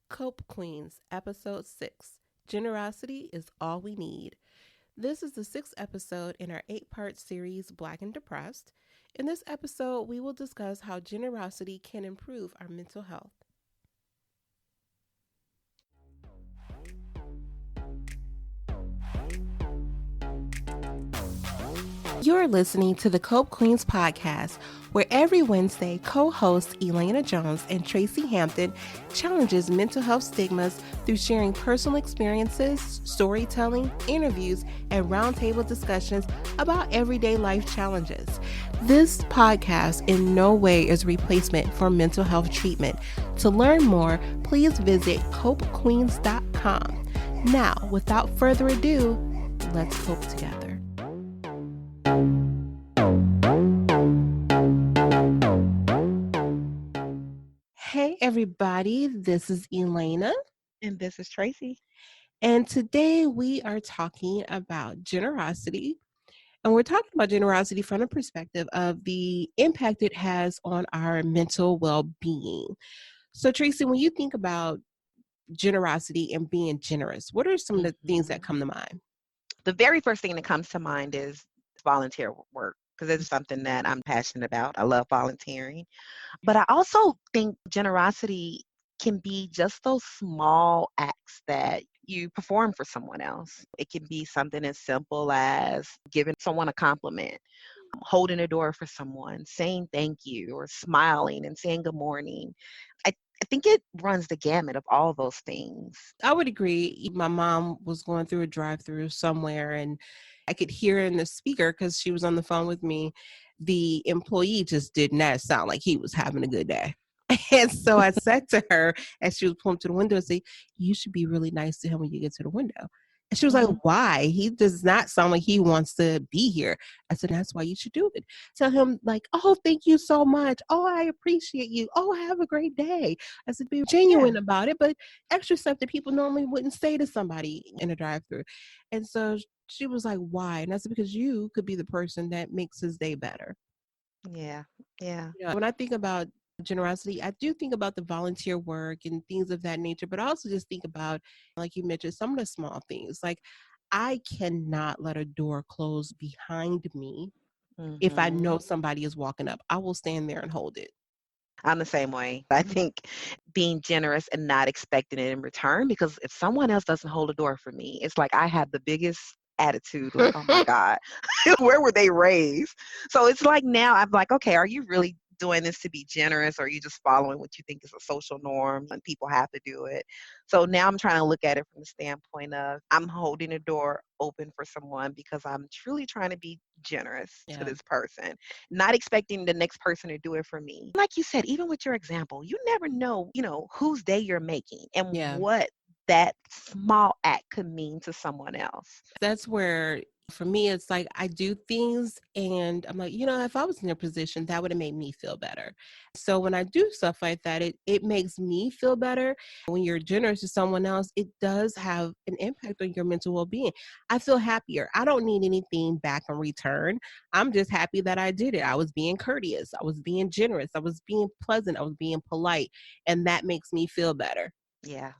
Cope Queens, Episode 6 Generosity is All We Need. This is the sixth episode in our 8-part series, Black and Depressed. In this episode, we will discuss how generosity can improve our mental health. You're listening to the Cope Queens podcast, where every Wednesday, co-hosts Elaina and Tracy Hampton challenges mental health stigmas through sharing personal experiences, storytelling, interviews, and roundtable discussions about everyday life challenges. This podcast in no way is a replacement for mental health treatment. To learn more, please visit copequeens.com. Now, without further ado, let's cope together. Hey everybody, this is Elaina. And this is Tracy. And today we are talking about generosity. And we're talking about generosity from the perspective of the impact it has on our mental well-being. So Tracy, when you think about generosity and being generous, what are some of the things that come to mind? The very first thing that comes to mind is volunteer work, because it's something that I'm passionate about. I love volunteering. But I also think generosity can be just those small acts that you perform for someone else. It can be something as simple as giving someone a compliment, holding a door for someone, saying thank you, or smiling and saying good morning. I think it runs the gamut of all those things. I would agree. My mom was going through a drive-through somewhere and I could hear in the speaker because she was on the phone with me. The employee just did not sound like he was having a good day. And so I said to her as she was pulling to the window, I said, you should be really nice to him when you get to the window. And she was like, why? He does not sound like he wants to be here. I said, that's why you should do it. Tell him like, oh, thank you so much. Oh, I appreciate you. Oh, have a great day. I said, be genuine about it, but extra stuff that people normally wouldn't say to somebody in a drive-thru. And so she was like, why? And I said, because you could be the person that makes his day better. Yeah. When I think about generosity, I do think about the volunteer work and things of that nature, but I also just think about, like you mentioned, some of the small things. Like I cannot let a door close behind me if I know somebody is walking up. I will stand there and hold it. I'm the same way. I think being generous and not expecting it in return, because if someone else doesn't hold a door for me, it's like I have the biggest attitude, like, oh my God, where were they raised? So it's like now I'm like, okay, are you really doing this to be generous, or are you just following what you think is a social norm and people have to do it? So now I'm trying to look at it from the standpoint of I'm holding a door open for someone because I'm truly trying to be generous to this person, not expecting the next person to do it for me. Like you said, even with your example, you never know, whose day you're making and what that small act could mean to someone else. That's where, for me, it's like I do things and I'm like, if I was in their position, that would have made me feel better. So when I do stuff like that, it makes me feel better. When you're generous to someone else, it does have an impact on your mental well-being. I feel happier. I don't need anything back in return. I'm just happy that I did it. I was being courteous. I was being generous. I was being pleasant. I was being polite. And that makes me feel better. Yeah.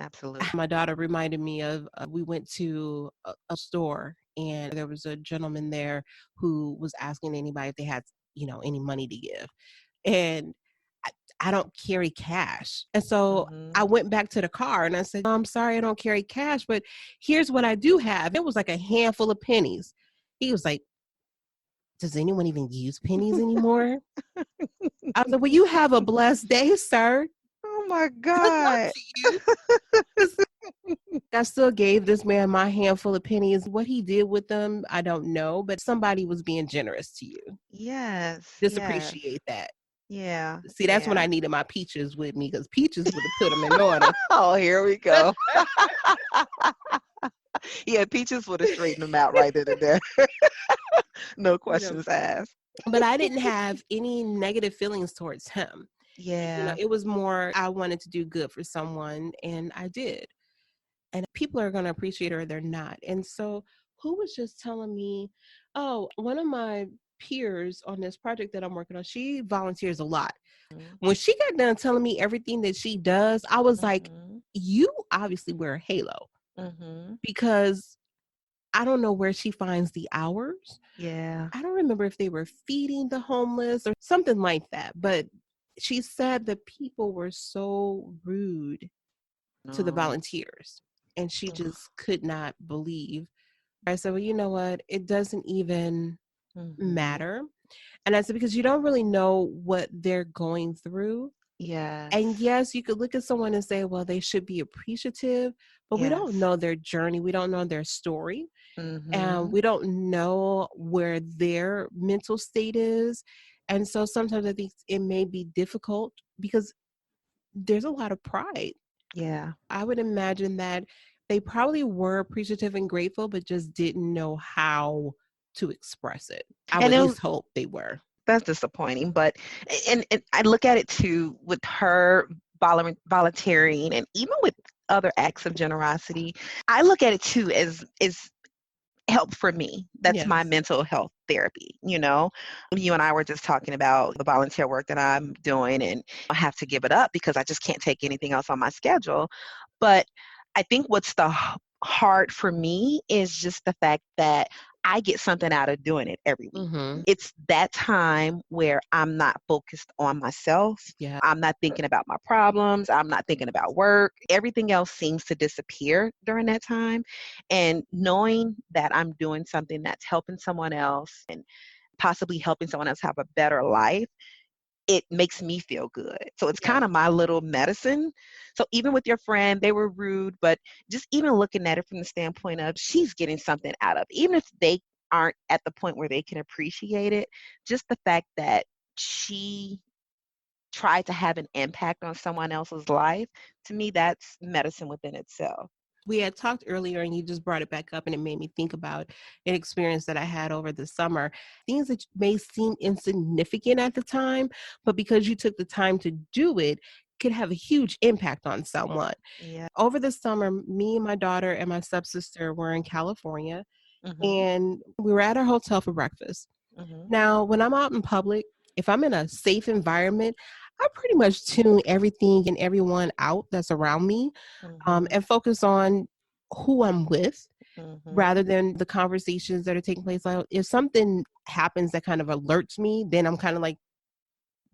Absolutely. My daughter reminded me of, we went to a store and there was a gentleman there who was asking anybody if they had, any money to give. And I don't carry cash. And so I went back to the car and I said, I'm sorry, I don't carry cash, but here's what I do have. It was like a handful of pennies. He was like, does anyone even use pennies anymore? I was like, well, you have a blessed day, sir. Oh my Good luck God. to you. I still gave this man my handful of pennies. What he did with them, I don't know, but somebody was being generous to you. Yes. Just Yes. appreciate that. Yeah. See, that's when I needed my Peaches with me because Peaches would have put them in order. Oh, here we go. Yeah, Peaches would have straightened them out right then and there. No questions asked. But I didn't have any negative feelings towards him. Yeah. It was more, I wanted to do good for someone and I did. And people are going to appreciate it or they're not. And so who was just telling me, oh, one of my peers on this project that I'm working on, she volunteers a lot. When she got done telling me everything that she does, I was like, you obviously wear a halo Mm-hmm. because I don't know where she finds the hours. Yeah. I don't remember if they were feeding the homeless or something like that, but she said the people were so rude to the No. volunteers and she Ugh. just could not believe. I said, well, you know what? It doesn't even Mm-hmm. matter. And I said, because you don't really know what they're going through. And Yes. yes, you could look at someone and say, well, they should be appreciative, but we don't Yes. know their journey. We don't know their story. And Mm-hmm. we don't know where their mental state is. And so sometimes I think it may be difficult because there's a lot of pride. Yeah. I would imagine that they probably were appreciative and grateful, but just didn't know how to express it. I would And at it was, least hope they were. that's disappointing. But and I look at it too with her volunteering and even with other acts of generosity. I look at it too as help for me. That's my Yes. mental health therapy. You and I were just talking about the volunteer work that I'm doing, and I have to give it up because I just can't take anything else on my schedule. But I think what's hard for me is just the fact that I get something out of doing it every week. Mm-hmm. It's that time where I'm not focused on myself. Yeah. I'm not thinking about my problems. I'm not thinking about work. Everything else seems to disappear during that time. And knowing that I'm doing something that's helping someone else and possibly helping someone else have a better life, it makes me feel good. So it's kind Yes. of my little medicine. So even with your friend, they were rude, but just even looking at it from the standpoint of she's getting something out of, even if they aren't at the point where they can appreciate it, just the fact that she tried to have an impact on someone else's life, to me, that's medicine within itself. We had talked earlier and you just brought it back up and it made me think about an experience that I had over the summer. Things that may seem insignificant at the time, but because you took the time to do it, could have a huge impact on someone. Yeah. Over the summer, me and my daughter and my stepsister were in California Mhm. and we were at our hotel for breakfast. Mhm. Now, when I'm out in public, if I'm in a safe environment, I pretty much tune everything and everyone out that's around me, Mhm. and focus on who I'm with Mhm. rather than the conversations that are taking place. Like, if something happens that kind of alerts me, then I'm kind of like,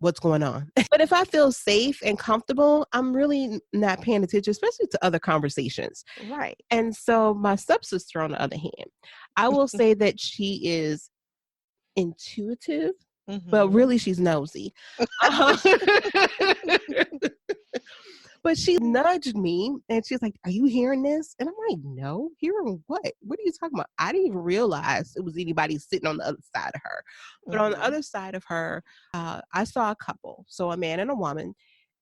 what's going on? But if I feel safe and comfortable, I'm really not paying attention, especially to other conversations. Right. And so my stepsister, on the other hand, I will say that she is intuitive, but Mhm. really she's nosy. Uh, But she nudged me and she's like, are you hearing this? And I'm like, no, hearing what? What are you talking about? I didn't even realize it was anybody sitting on the other side of her. But on the Mhm. other side of her, I saw a couple, so a man and a woman.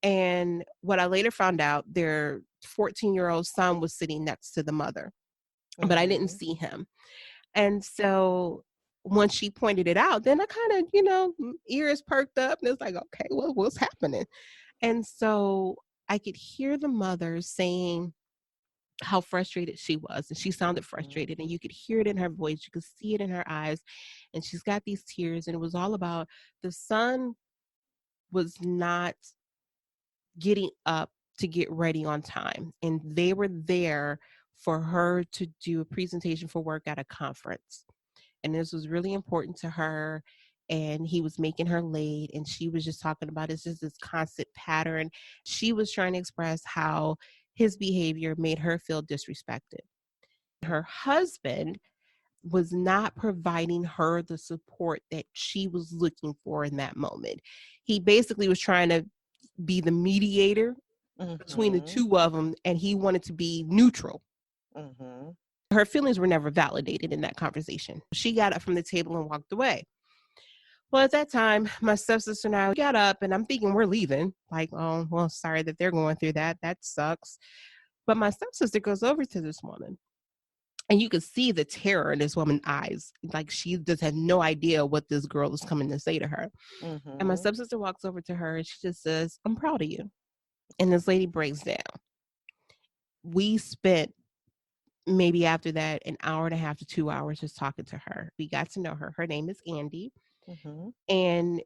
And what I later found out, their 14-year-old son was sitting next to the mother, but I didn't Mhm. see him. And so once she pointed it out, then I kind of, ears perked up and it's like, okay, well, what's happening? And so I could hear the mother saying how frustrated she was. And she sounded Mhm. frustrated, and you could hear it in her voice. You could see it in her eyes. And she's got these tears. And it was all about the son was not getting up to get ready on time. And they were there for her to do a presentation for work at a conference. And this was really important to her. And he was making her late, and she was just talking about it's just this constant pattern. She was trying to express how his behavior made her feel disrespected. Her husband was not providing her the support that she was looking for in that moment. He basically was trying to be the mediator between the Mhm. two of them, and he wanted to be neutral. Mhm. Her feelings were never validated in that conversation. She got up from the table and walked away. Well, at that time, my stepsister and I got up, and I'm thinking we're leaving. Like, oh, well, sorry that they're going through that. That sucks. But my stepsister goes over to this woman, and you could see the terror in this woman's eyes. Like, she just had no idea what this girl is coming to say to her. And my Mhm. stepsister walks over to her, and she just says, I'm proud of you. And this lady breaks down. We spent maybe after that an hour and a half to 2 hours just talking to her. We got to know her. Her name is Andy. Mhm. And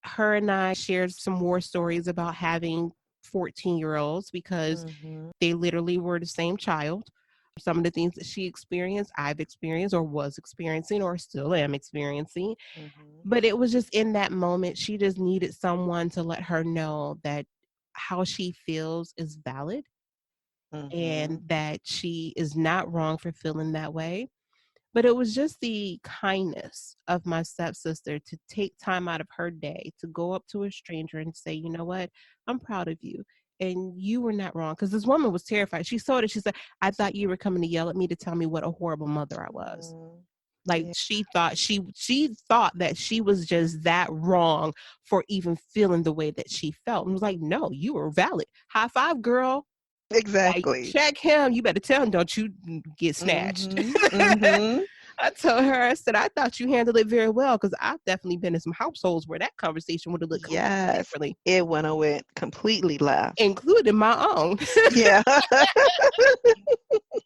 her and I shared some war stories about having 14-year-olds because Mhm. they literally were the same child. Some of the things that she experienced, I've experienced or was experiencing or still am experiencing. Mhm. But it was just in that moment, she just needed someone to let her know that how she feels is valid and Mhm. that she is not wrong for feeling that way. But it was just the kindness of my stepsister to take time out of her day to go up to a stranger and say, you know what, I'm proud of you. And you were not wrong. Because this woman was terrified. She saw it. She said, I thought you were coming to yell at me to tell me what a horrible mother I was. Mm. Like Yeah. she thought that she was just that wrong for even feeling the way that she felt. And was like, no, you were valid. High five, girl. Like, Exactly. check him. You better tell him, don't you get snatched. Mhm. Mhm. I told her, I said, I thought you handled it very well because I've definitely been in some households where that conversation would have looked completely Yes. differently, It went completely left. including my own. Yeah.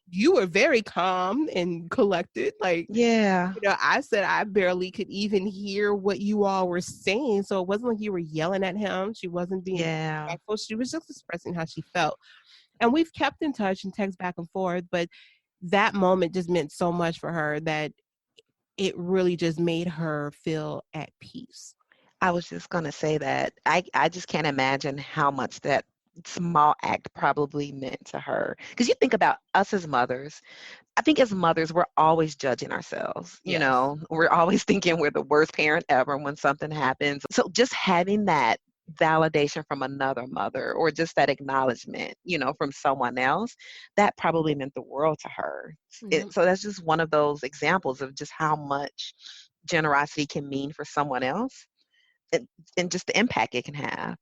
You were very calm and collected. Like, Yeah. I said I barely could even hear what you all were saying. So it wasn't like you were yelling at him. She wasn't being Yeah. disrespectful. She was just expressing how she felt. And we've kept in touch and text back and forth. But that moment just meant so much for her that it really just made her feel at peace. I was just gonna say that I just can't imagine how much that small act probably meant to her. Because you think about us as mothers, I think as mothers, we're always judging ourselves. Yes. We're always thinking we're the worst parent ever when something happens. So just having that validation from another mother or just that acknowledgement, from someone else, that probably meant the world to her. Yep. So that's just one of those examples of just how much generosity can mean for someone else and, and just the impact it can have.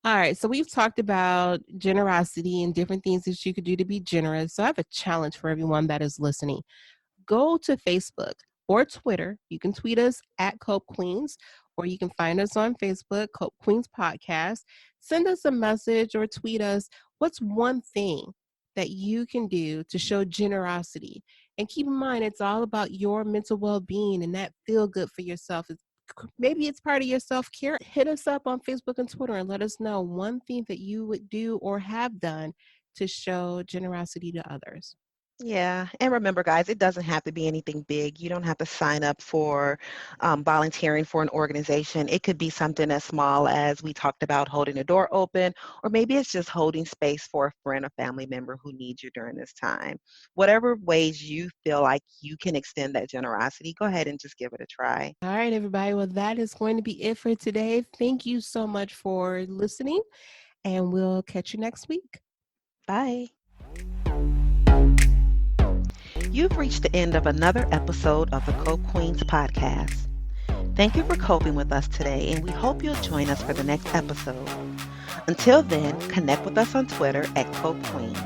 All right. So we've talked about generosity and different things that you could do to be generous. So I have a challenge for everyone that is listening. Go to Facebook or Twitter. You can tweet us at Cope Queens, or you can find us on Facebook, Cope Queens Podcast. Send us a message or tweet us what's one thing that you can do to show generosity. And keep in mind, it's all about your mental well being and that feel good for yourself. Maybe it's part of your self care. Hit us up on Facebook and Twitter and let us know one thing that you would do or have done to show generosity to others. Yeah, and remember, guys, it doesn't have to be anything big. You don't have to sign up for volunteering for an organization. It could be something as small as we talked about holding a door open, or maybe it's just holding space for a friend or family member who needs you during this time. Whatever ways you feel like you can extend that generosity, go ahead and just give it a try. All right, everybody. Well, that is going to be it for today. Thank you so much for listening, and we'll catch you next week. Bye. You've reached the end of another episode of the Cope Queens podcast. Thank you for coping with us today, and we hope you'll join us for the next episode. Until then, connect with us on Twitter at Cope Queens.